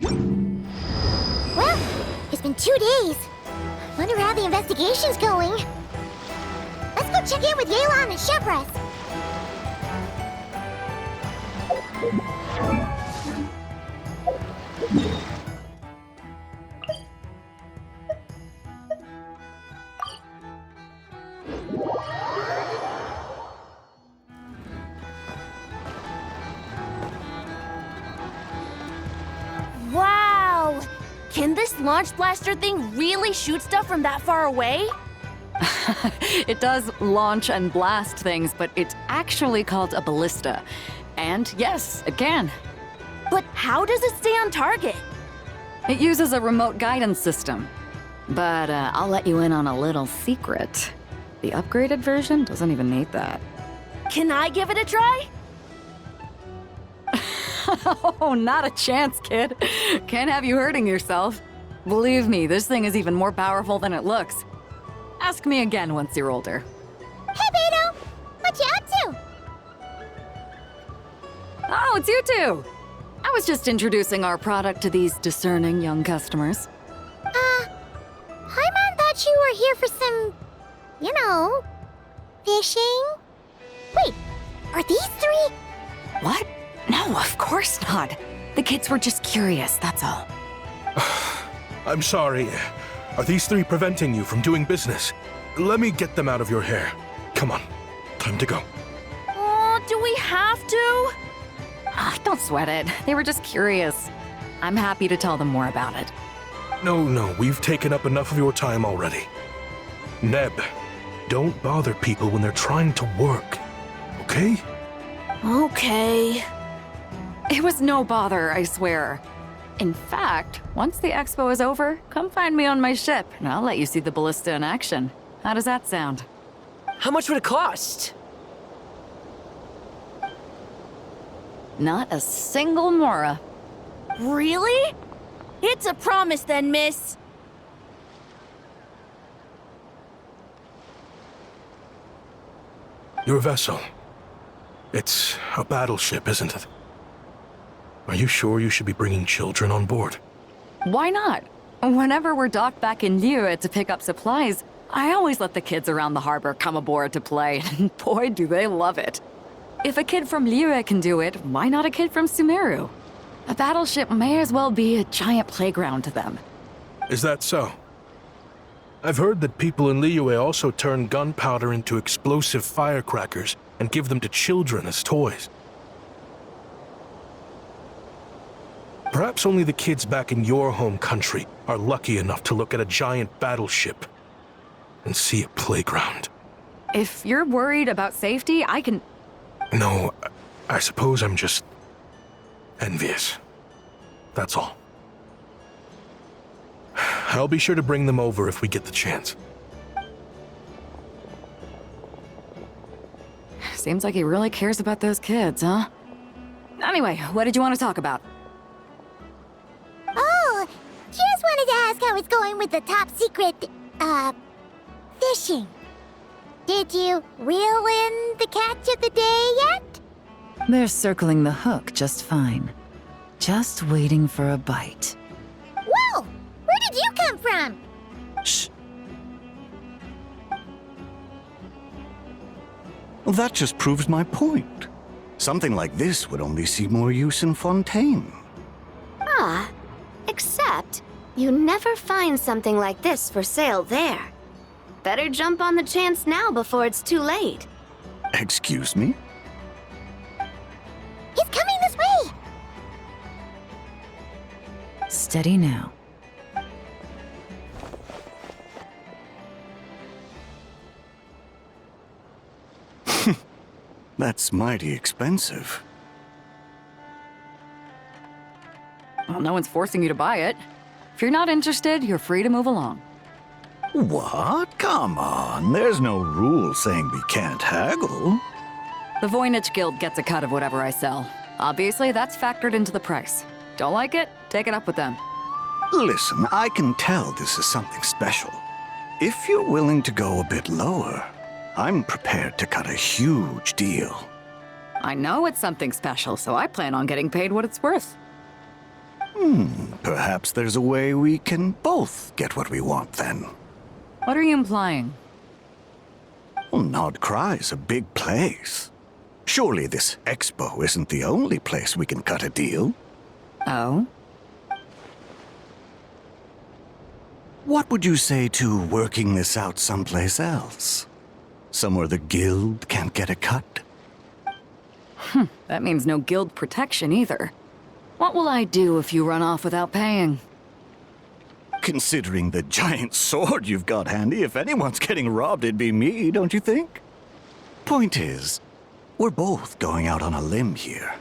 Well, it's been 2 days. Wonder how the investigation's going. Let's go check in with Yelan and Shepras. Wow! Can this launch blaster thing really shoot stuff from that far away? It does launch and blast things, but it's actually called a ballista. And yes, it can. But how does it stay on target? It uses a remote guidance system. But I'll let you in on a little secret. The upgraded version doesn't even need that. Can I give it a try? Oh, not a chance, kid. Can't have you hurting yourself. Believe me, this thing is even more powerful than it looks. Ask me again once you're older. Hey, Beto! What you up to? Oh, it's you two! I was just introducing our product to these discerning young customers. Paimon thought you were here for some, fishing? Wait, are these 3? What? No, of course not. The kids were just curious, that's all. I'm sorry. Are these 3 preventing you from doing business? Let me get them out of your hair. Come on, time to go. Oh, do we have to? Ah, don't sweat it. They were just curious. I'm happy to tell them more about it. No, we've taken up enough of your time already. Neb, don't bother people when they're trying to work, okay? Okay. It was no bother, I swear. In fact, once the expo is over, come find me on my ship, and I'll let you see the ballista in action. How does that sound? How much would it cost? Not a single mora. Really? It's a promise then, miss. Your vessel. It's a battleship, isn't it? Are you sure you should be bringing children on board? Why not? Whenever we're docked back in Liyue to pick up supplies, I always let the kids around the harbor come aboard to play, and boy, do they love it. If a kid from Liyue can do it, why not a kid from Sumeru? A battleship may as well be a giant playground to them. Is that so? I've heard that people in Liyue also turn gunpowder into explosive firecrackers and give them to children as toys. Perhaps only the kids back in your home country are lucky enough to look at a giant battleship and see a playground. If you're worried about safety, I can... No, I suppose I'm just envious. That's all. I'll be sure to bring them over if we get the chance. Seems like he really cares about those kids, huh? Anyway, what did you want to talk about? Oh, just wanted to ask how it's going with the top secret, fishing. Did you reel in the catch of the day yet? They're circling the hook just fine. Just waiting for a bite. Whoa! Where did you come from? Shh. Well, that just proves my point. Something like this would only see more use in Fontaine. Ah, except you never find something like this for sale there. Better jump on the chance now before it's too late. Excuse me? He's coming this way! Steady now. That's mighty expensive. Well, no one's forcing you to buy it. If you're not interested, you're free to move along. What? Come on, there's no rule saying we can't haggle. The Voynich Guild gets a cut of whatever I sell. Obviously, that's factored into the price. Don't like it? Take it up with them. Listen, I can tell this is something special. If you're willing to go a bit lower, I'm prepared to cut a huge deal. I know it's something special, so I plan on getting paid what it's worth. Perhaps there's a way we can both get what we want then. What are you implying? Well, Nod Cry's a big place. Surely this expo isn't the only place we can cut a deal. Oh? What would you say to working this out someplace else? Somewhere the guild can't get a cut? That means no guild protection either. What will I do if you run off without paying? Considering the giant sword you've got handy, if anyone's getting robbed, it'd be me, don't you think? Point is, we're both going out on a limb here.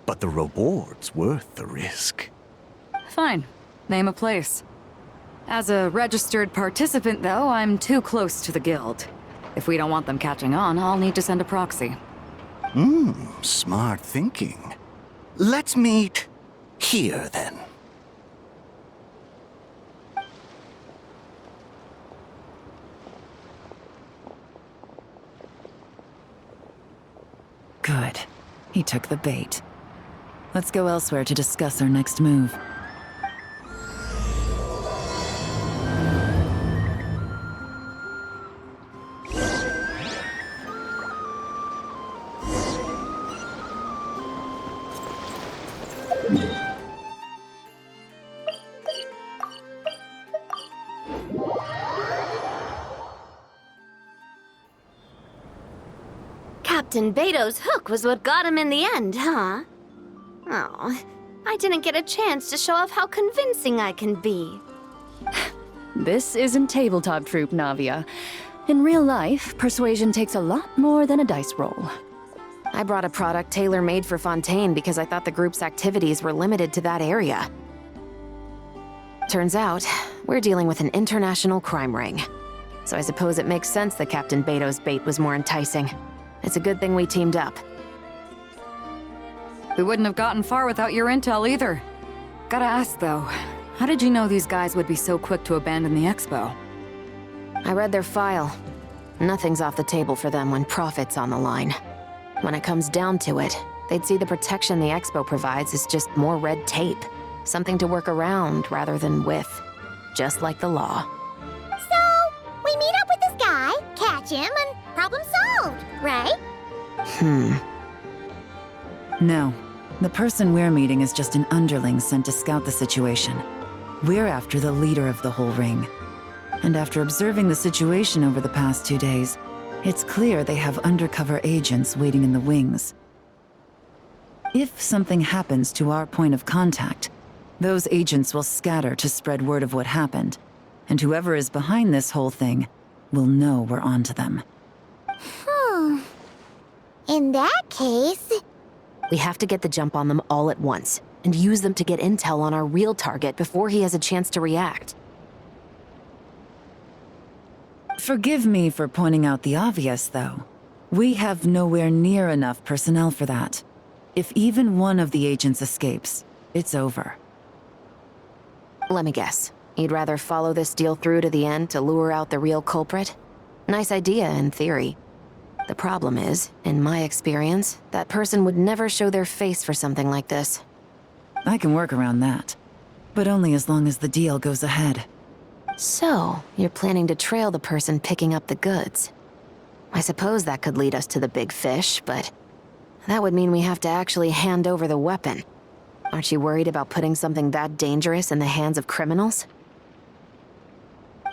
But the reward's worth the risk. Fine. Name a place. As a registered participant, though, I'm too close to the guild. If we don't want them catching on, I'll need to send a proxy. Smart thinking. Let's meet here, then. Good. He took the bait. Let's go elsewhere to discuss our next move. Captain Beto's hook was what got him in the end, huh? Oh, I didn't get a chance to show off how convincing I can be. This isn't tabletop troop, Navia. In real life, persuasion takes a lot more than a dice roll. I brought a product tailor-made for Fontaine because I thought the group's activities were limited to that area. Turns out, we're dealing with an international crime ring. So I suppose it makes sense that Captain Beto's bait was more enticing. It's a good thing we teamed up. We wouldn't have gotten far without your intel either. Gotta ask though, how did you know these guys would be so quick to abandon the expo? I read their file. Nothing's off the table for them when profit's on the line. When it comes down to it, they'd see the protection the expo provides as just more red tape. Something to work around rather than with. Just like the law. So, we meet up with this guy, catch him, and problem solved, right? No. The person we're meeting is just an underling sent to scout the situation. We're after the leader of the whole ring. And after observing the situation over the past 2 days, it's clear they have undercover agents waiting in the wings. If something happens to our point of contact, those agents will scatter to spread word of what happened, and whoever is behind this whole thing will know we're onto them. In that case... We have to get the jump on them all at once, and use them to get intel on our real target before he has a chance to react. Forgive me for pointing out the obvious, though. We have nowhere near enough personnel for that. If even one of the agents escapes, it's over. Let me guess. You'd rather follow this deal through to the end to lure out the real culprit? Nice idea, in theory. The problem is, in my experience, that person would never show their face for something like this. I can work around that. But only as long as the deal goes ahead. So, you're planning to trail the person picking up the goods. I suppose that could lead us to the big fish, but that would mean we have to actually hand over the weapon. Aren't you worried about putting something that dangerous in the hands of criminals?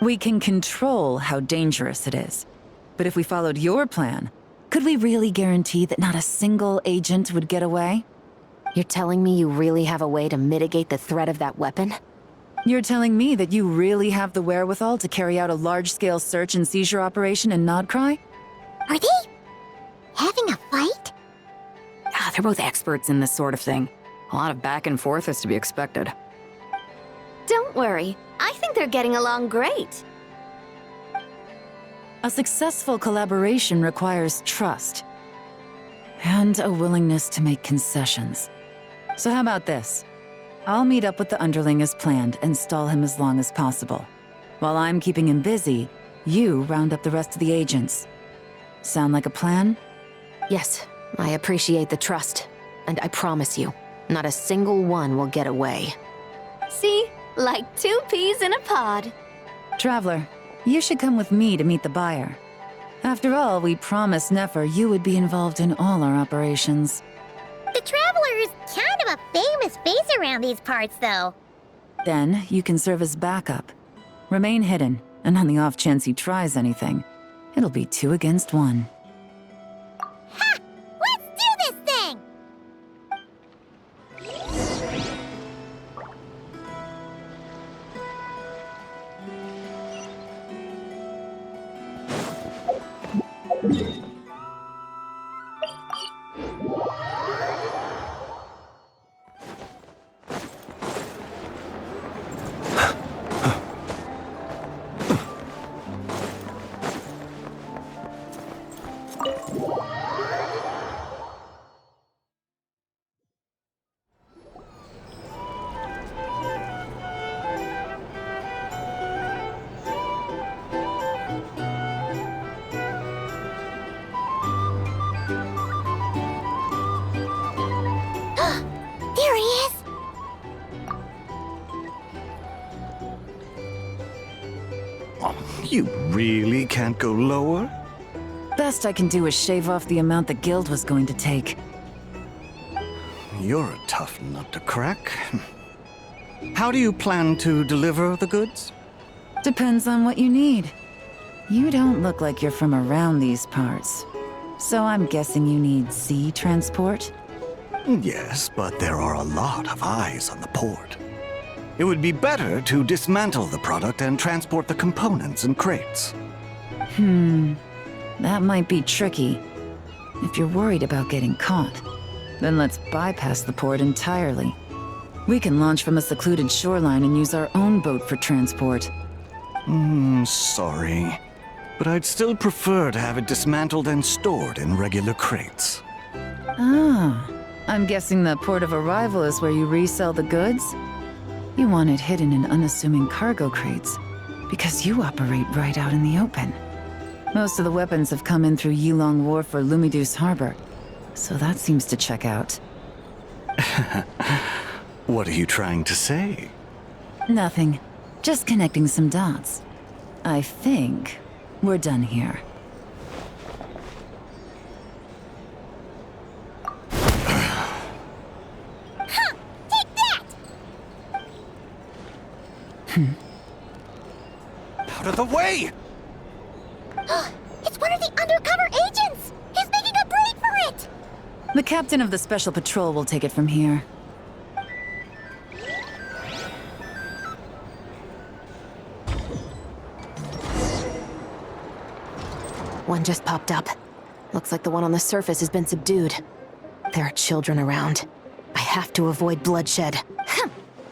We can control how dangerous it is. But if we followed your plan, could we really guarantee that not a single agent would get away? You're telling me you really have a way to mitigate the threat of that weapon? You're telling me that you really have the wherewithal to carry out a large-scale search and seizure operation in Nodcry? Are they having a fight? They're both experts in this sort of thing. A lot of back and forth is to be expected. Don't worry. I think they're getting along great. A successful collaboration requires trust. And a willingness to make concessions. So how about this? I'll meet up with the underling as planned and stall him as long as possible. While I'm keeping him busy, you round up the rest of the agents. Sound like a plan? Yes, I appreciate the trust. And I promise you, Not a single one will get away. See? Like 2 peas in a pod. Traveler, you should come with me to meet the buyer. After all, we promised Nefer you would be involved in all our operations. The Traveler is kind of a famous face around these parts, though. Then, you can serve as backup. Remain hidden, and on the off chance he tries anything, it'll be 2 against 1. Ha! Let's do this thing! There he is! You really can't go lower? Best I can do is shave off the amount the guild was going to take. You're a tough nut to crack. How do you plan to deliver the goods? Depends on what you need. You don't look like you're from around these parts. So I'm guessing you need sea transport? Yes, but there are a lot of eyes on the port. It would be better to dismantle the product and transport the components in crates. That might be tricky. If you're worried about getting caught, then let's bypass the port entirely. We can launch from a secluded shoreline and use our own boat for transport. Sorry. But I'd still prefer to have it dismantled and stored in regular crates. Ah, I'm guessing the port of arrival is where you resell the goods? You want it hidden in unassuming cargo crates, because you operate right out in the open. Most of the weapons have come in through Yilong Wharf or Lumidus Harbor, so that seems to check out. What are you trying to say? Nothing. Just connecting some dots. I think we're done here. Take that! Out of the way! It's one of the undercover agents! He's making a break for it! The captain of the Special Patrol will take it from here. One just popped up. Looks like the one on the surface has been subdued. There are children around. I have to avoid bloodshed.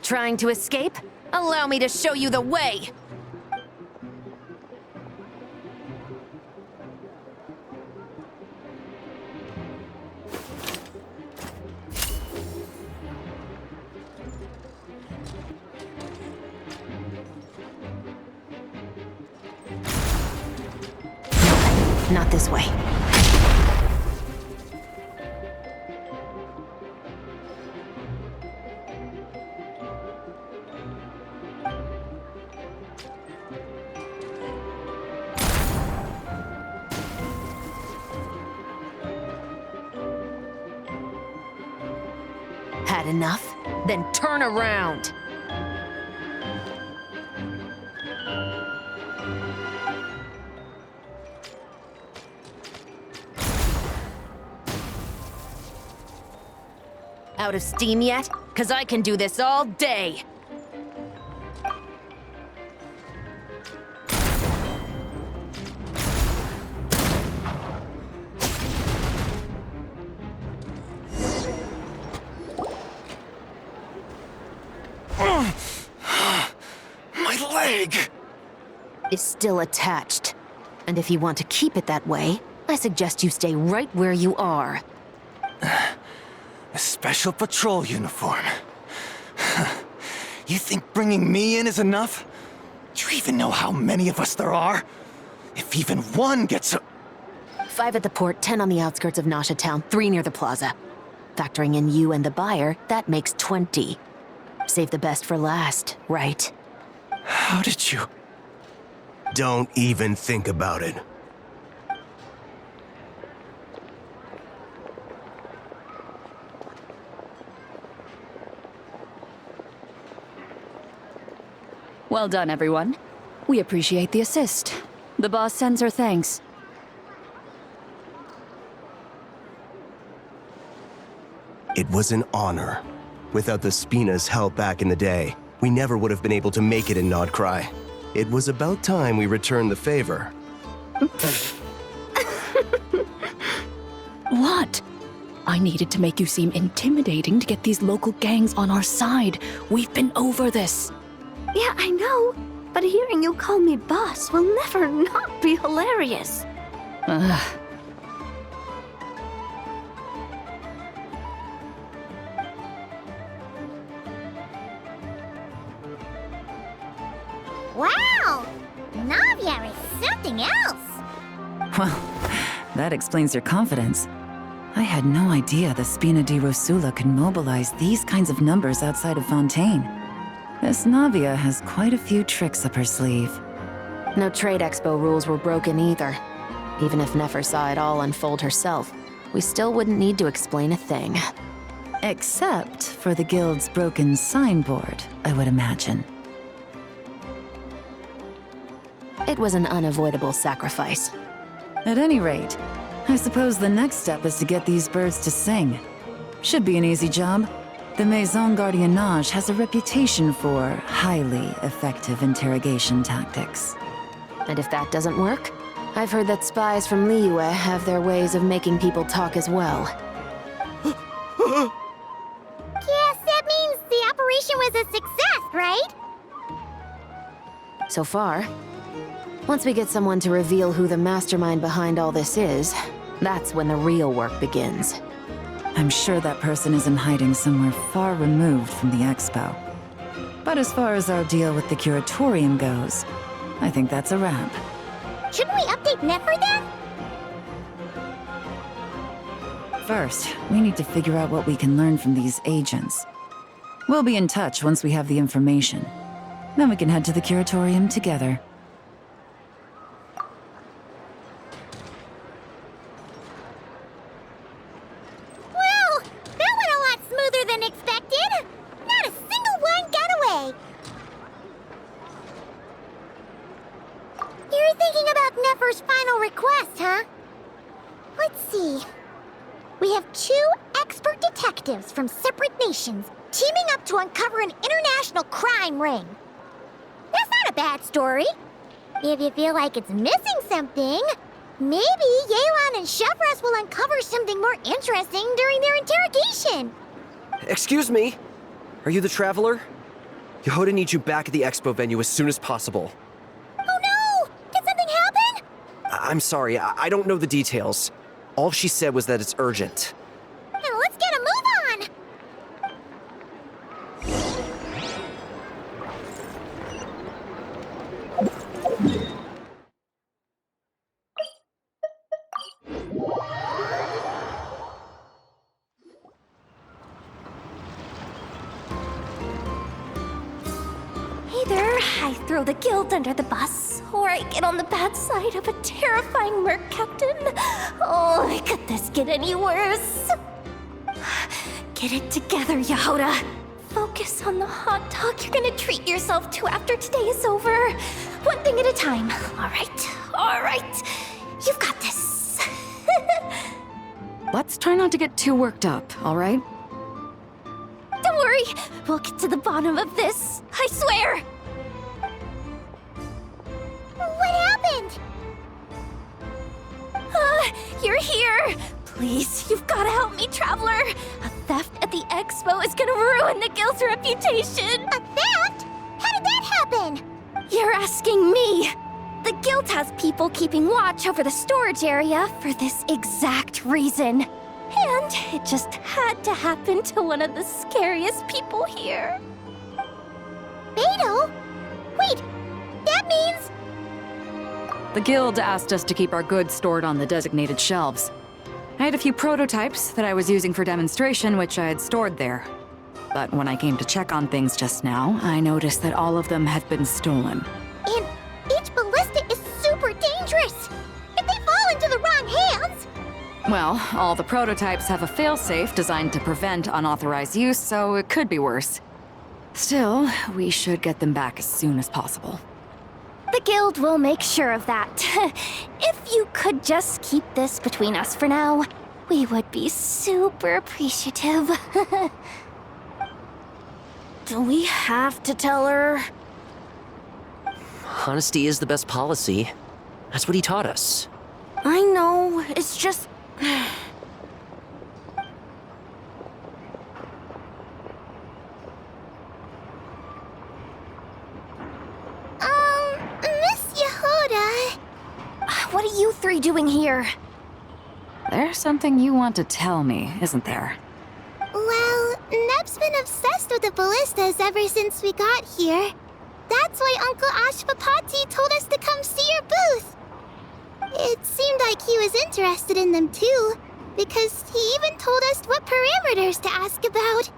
Trying to escape? Allow me to show you the way! Not this way. Had enough? Then turn around! Out of steam yet? 'Cause I can do this all day! My leg! Is still attached. And if you want to keep it that way, I suggest you stay right where you are. A special patrol uniform. You think bringing me in is enough? Do you even know how many of us there are? If even one gets a... 5 at the port, 10 on the outskirts of Nasha Town, 3 near the plaza. Factoring in you and the buyer, that makes 20. Save the best for last, right? How did you? Don't even think about it. Well done, everyone. We appreciate the assist. The boss sends her thanks. It was an honor. Without the Spina's help back in the day, we never would have been able to make it in Nodcry. It was about time we returned the favor. What? I needed to make you seem intimidating to get these local gangs on our side. We've been over this. Yeah, I know. But hearing you call me boss will never not be hilarious. Ugh. Wow! Navia is something else! Well, that explains your confidence. I had no idea the Spina di Rosula could mobilize these kinds of numbers outside of Fontaine. This Navia has quite a few tricks up her sleeve. No trade expo rules were broken either. Even if Nefer saw it all unfold herself, we still wouldn't need to explain a thing. Except for the guild's broken signboard, I would imagine. It was an unavoidable sacrifice. At any rate, I suppose the next step is to get these birds to sing. Should be an easy job. The Maison Gardiennage has a reputation for highly effective interrogation tactics. And if that doesn't work, I've heard that spies from Liyue have their ways of making people talk as well. Yes, that means the operation was a success, right? So far. Once we get someone to reveal who the mastermind behind all this is, that's when the real work begins. I'm sure that person is in hiding somewhere far removed from the expo. But as far as our deal with the curatorium goes, I think that's a wrap. Shouldn't we update Nefer then? First, we need to figure out what we can learn from these agents. We'll be in touch once we have the information. Then we can head to the curatorium together. Well, that went a lot smoother than expected. Not a single one got away. You're thinking about Nefer's final request, huh? Let's see. We have 2 expert detectives from separate nations teaming up to uncover an international crime ring. That's not a bad story. If you feel like it's missing something, maybe Yelan and Chevros will uncover something more interesting during their interrogation. Excuse me? Are you the Traveler? Yehoda needs you back at the expo venue as soon as possible. Oh no! Did something happen? I'm sorry, I don't know the details. All she said was that it's urgent. Now let's get a move on! Either I throw the guild under the bus, or I get on the bad side of a terrifying merc captain. Oh, could this get any worse? Get it together, Yehoda. Focus on the hot dog you're gonna treat yourself to after today is over. One thing at a time. All right. You've got this. Let's try not to get too worked up, all right? Don't worry. We'll get to the bottom of this. I swear. What happened? You're here! Please, you've gotta help me, Traveler! A theft at the expo is gonna ruin the guild's reputation! A theft? How did that happen? You're asking me! The guild has people keeping watch over the storage area for this exact reason. And it just had to happen to one of the scariest people here. Beto? Wait, that means... The guild asked us to keep our goods stored on the designated shelves. I had a few prototypes that I was using for demonstration, which I had stored there. But when I came to check on things just now, I noticed that all of them had been stolen. And each ballista is super dangerous! If they fall into the wrong hands! Well, all the prototypes have a failsafe designed to prevent unauthorized use, so it could be worse. Still, we should get them back as soon as possible. The guild will make sure of that. If you could just keep this between us for now, we would be super appreciative. Do we have to tell her? Honesty is the best policy. That's what he taught us. I know, it's just... Miss Yehoda... What are you three doing here? There's something you want to tell me, isn't there? Well, Neb's been obsessed with the ballistas ever since we got here. That's why Uncle Ashvapati told us to come see your booth. It seemed like he was interested in them too, because he even told us what parameters to ask about.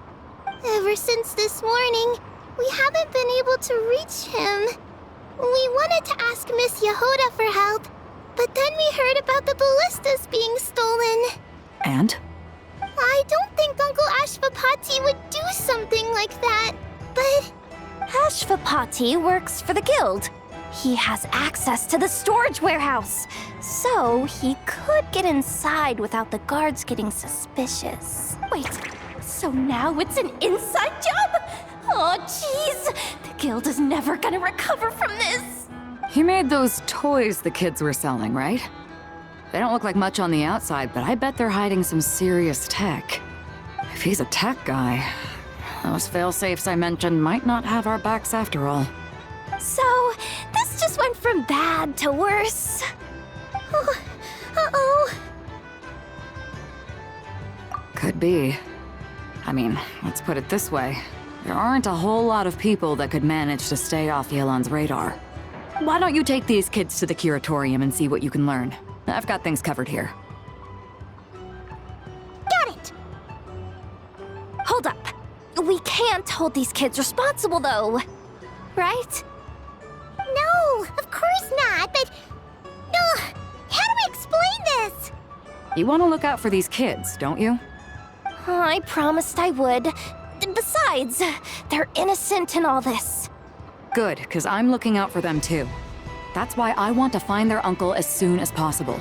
Ever since this morning, we haven't been able to reach him. We wanted to ask Miss Yehoda for help, but then we heard about the ballistas being stolen. And? I don't think Uncle Ashvapati would do something like that, but... Ashvapati works for the guild. He has access to the storage warehouse, so he could get inside without the guards getting suspicious. Wait, so now it's an inside job? Oh, jeez! The guild is never gonna recover from this! He made those toys the kids were selling, right? They don't look like much on the outside, but I bet they're hiding some serious tech. If he's a tech guy, those fail-safes I mentioned might not have our backs after all. So, this just went from bad to worse. Oh, uh-oh. Could be. I mean, let's put it this way. There aren't a whole lot of people that could manage to stay off Yelan's radar. Why don't you take these kids to the curatorium and see what you can learn? I've got things covered here. Got it! Hold up. We can't hold these kids responsible, though. Right? No, of course not, but... Ugh, how do we explain this? You want to look out for these kids, don't you? I promised I would. Besides, they're innocent in all this. Good, because I'm looking out for them too. That's why I want to find their uncle as soon as possible.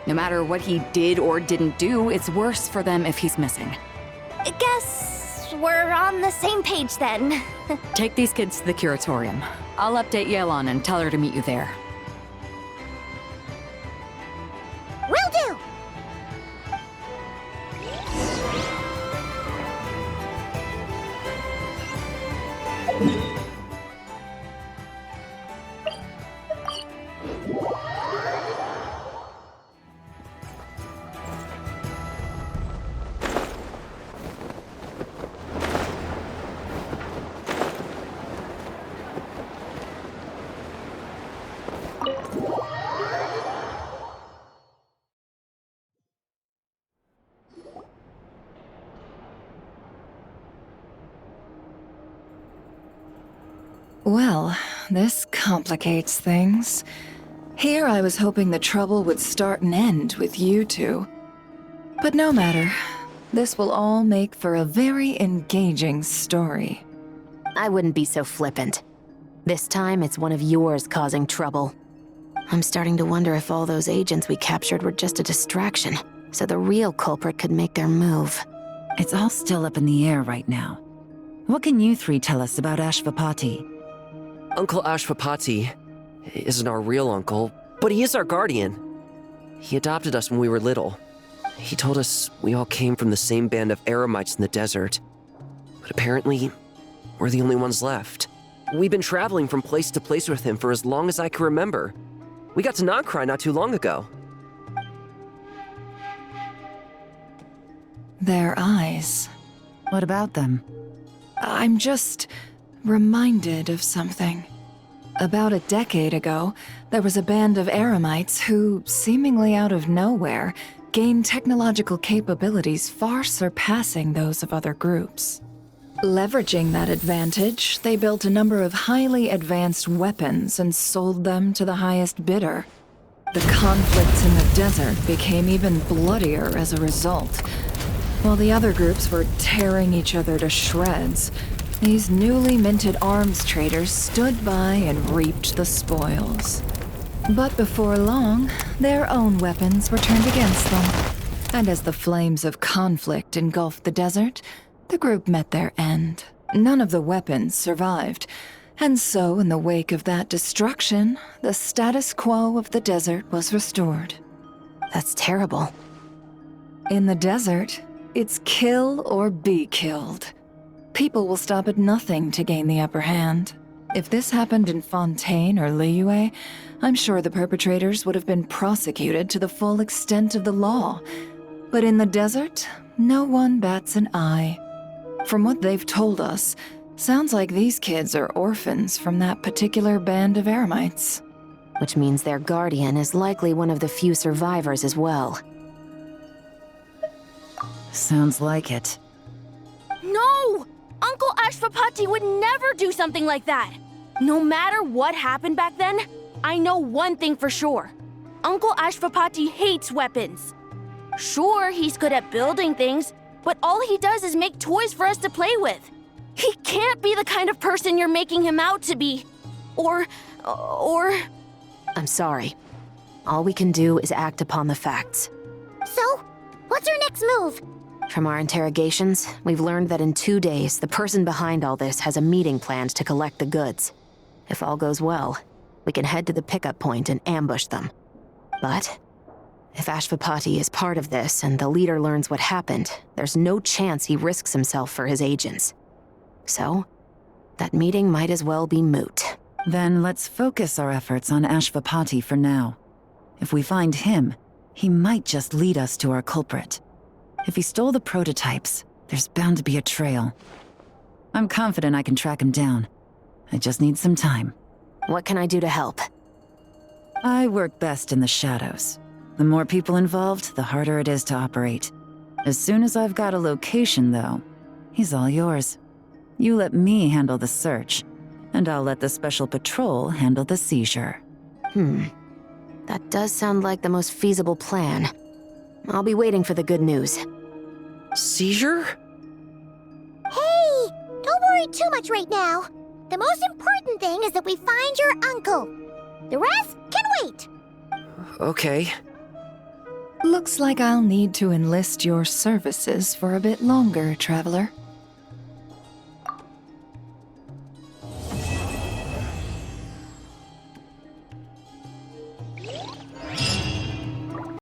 No matter what he did or didn't do, it's worse for them if he's missing. Guess we're on the same page then. Take these kids to the curatorium. I'll update Yelan and tell her to meet you there. Will do! Well, this complicates things. Here I was hoping the trouble would start and end with you two. But no matter. This will all make for a very engaging story. I wouldn't be so flippant. This time, it's one of yours causing trouble. I'm starting to wonder if all those agents we captured were just a distraction, so the real culprit could make their move. It's all still up in the air right now. What can you three tell us about Ashvapati? Uncle Ashvapati isn't our real uncle, but he is our guardian. He adopted us when we were little. He told us we all came from the same band of eremites in the desert. But apparently, we're the only ones left. We've been traveling from place to place with him for as long as I can remember. We got to Nonkrai not too long ago. Their eyes. What about them? I'm just reminded of something. About a decade ago, there was a band of eremites who, seemingly out of nowhere, gain technological capabilities far surpassing those of other groups. Leveraging that advantage, they built a number of highly advanced weapons and sold them to the highest bidder. The conflicts in the desert became even bloodier as a result. While the other groups were tearing each other to shreds, these newly minted arms traders stood by and reaped the spoils. But before long, their own weapons were turned against them. And as the flames of conflict engulfed the desert, the group met their end. None of the weapons survived. And so, in the wake of that destruction, the status quo of the desert was restored. That's terrible. In the desert, it's kill or be killed. People will stop at nothing to gain the upper hand. If this happened in Fontaine or Liyue, I'm sure the perpetrators would have been prosecuted to the full extent of the law. But in the desert, no one bats an eye. From what they've told us, sounds like these kids are orphans from that particular band of Eremites. Which means their guardian is likely one of the few survivors as well. Sounds like it. No! Uncle Ashvapati would never do something like that! No matter what happened back then, I know one thing for sure. Uncle Ashvapati hates weapons. Sure, he's good at building things, but all he does is make toys for us to play with. He can't be the kind of person you're making him out to be. Or... I'm sorry. All we can do is act upon the facts. So, what's our next move? From our interrogations, we've learned that in 2 days, the person behind all this has a meeting planned to collect the goods. If all goes well, we can head to the pickup point and ambush them. But if Ashvapati is part of this and the leader learns what happened, there's no chance he risks himself for his agents. So, that meeting might as well be moot. Then let's focus our efforts on Ashvapati for now. If we find him, he might just lead us to our culprit. If he stole the prototypes, there's bound to be a trail. I'm confident I can track him down. I just need some time. What can I do to help? I work best in the shadows. The more people involved, the harder it is to operate. As soon as I've got a location, though, he's all yours. You let me handle the search, and I'll let the special patrol handle the seizure. That does sound like the most feasible plan. I'll be waiting for the good news. Seizure? Hey! Don't worry too much right now. The most important thing is that we find your uncle. The rest can wait. Okay. Looks like I'll need to enlist your services for a bit longer, Traveler.